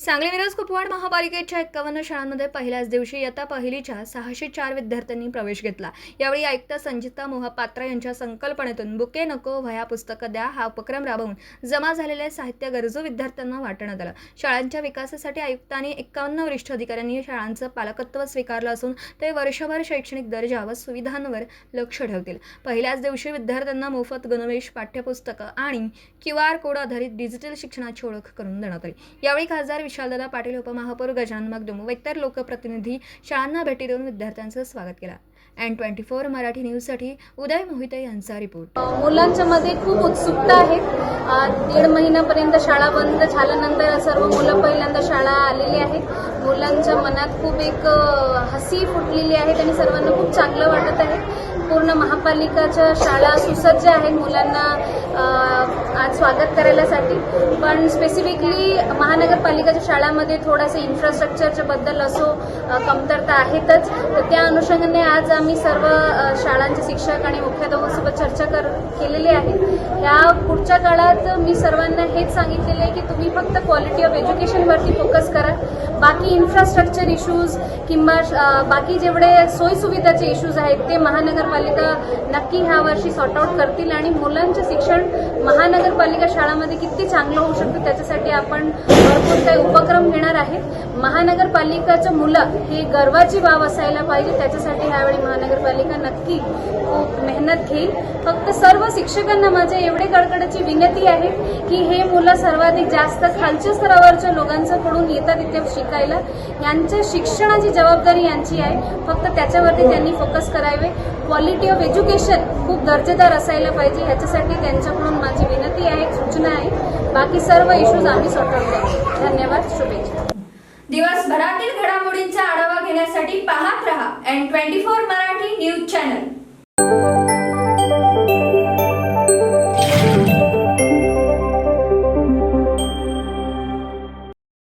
सांगली मिरज कुपवाड महापालिकेच्या 51 शाळांमध्ये पहिल्याच दिवशी इयत्ता पहिलीच्या 604 विद्यार्थ्यांनी प्रवेश घेतला। यावेळी आयुक्त संजिता मोहपात्रा यांच्या संकल्पनेतून बुके नको वह्या पुस्तकं द्या हा उपक्रम राबवून जमा झालेले साहित्य गरजू विद्यार्थ्यांना वाटण्यात आलं। शाळांच्या विकासासाठी आयुक्तांनी 51 वरिष्ठ अधिकाऱ्यांनी शाळांचं पालकत्व स्वीकारलं असून ते वर्षभर शैक्षणिक दर्जा व सुविधांवर लक्ष ठेवतील। पहिल्याच दिवशी विद्यार्थ्यांना मोफत गणवेश, पाठ्यपुस्तकं आणि QR कोड आधारित डिजिटल शिक्षणाची ओळख करून देण्यात आली। यावेळी खासदार विशालदादा पाटील, उपमहापौर गजानन मगदुम व इतर लोकप्रतिनिधी शाळांना भेटी देऊन विद्यार्थ्यांचं स्वागत केलं। N24 मराठी न्यूजसाठी उदय मोहिते यांचा रिपोर्ट। मुलांच्या मध्ये खूप उत्सुकता आहे। 1.5 महिन्यापर्यंत शाळा बंद झाल्यानंतर सर्व मुलं पहिल्यांदा शाळा आलेली आहेत। मुलांच्या मनात खूप एक हसी फुटलेली आहे आणि सर्वांना खूप चांगलं वाटत आहे। पूर्ण महापालिकाच्या शाळा सुसज्ज आहेत मुलांना आज स्वागत करायसाठी। पण स्पेसिफिकली महानगरपालिकेच्या शाळांमध्ये थोडासा इन्फ्रास्ट्रक्चरच्या बद्दल असो कमतरता आहेतच। तर त्या अनुषंगाने आज आम्ही सर्व शाळांचे शिक्षक आणि मुख्याध्यापकांसोबत चर्चा केलेली आहे। या पुढच्या काळात मी सर्वांना हेच सांगितलेले आहे की तुम्ही फक्त क्वालिटी ऑफ एज्युकेशनवरती फोकस करा। बाकी इन्फ्रास्ट्रक्चर इश्यूज किंवा बाकी जेवढे सोयीसुविधाचे इश्यूज आहेत ते महानगरपालिका नक्की ह्या वर्षी सॉर्ट आउट करतील आणि मुलांचे शिक्षण महानगरपालिका शाळांमध्ये किती चांगलं होऊ शकतं त्याच्यासाठी आपण भरपूर काही उपक्रम घेणार आहेत। महानगरपालिकाचं मुलं हे गर्वाची बाब असायला पाहिजे, त्याच्यासाठी ह्यावेळी महानगरपालिका नक्की खूप मेहनत घेईल। फक्त सर्व शिक्षकांना माझ्या एवढे कळकळीची विनंती आहे की हे मुलं सर्वाधिक जास्त खालच्या स्तरावरच्या लोकांकडून येतात इथे शिकायला। यांच्या शिक्षणाची जबाबदारी यांची आहे, फक्त त्याच्यावरती त्यांनी फोकस करावे। क्वालिटी ऑफ एज्युकेशन खूप दर्जेदार असायला पाहिजे, ह्याच्यासाठी त्यांच्याकडून माझी विनंती आहे, सूचना आहे। बाकी सर्व इश्यूज आम्ही सॉर्ट आउट करू। धन्यवाद, शुभेच्छा। दिवसभरातील घडामोडींचा आढावा घेण्यासाठी पाहत रहा N24 मराठी न्यूज चॅनल।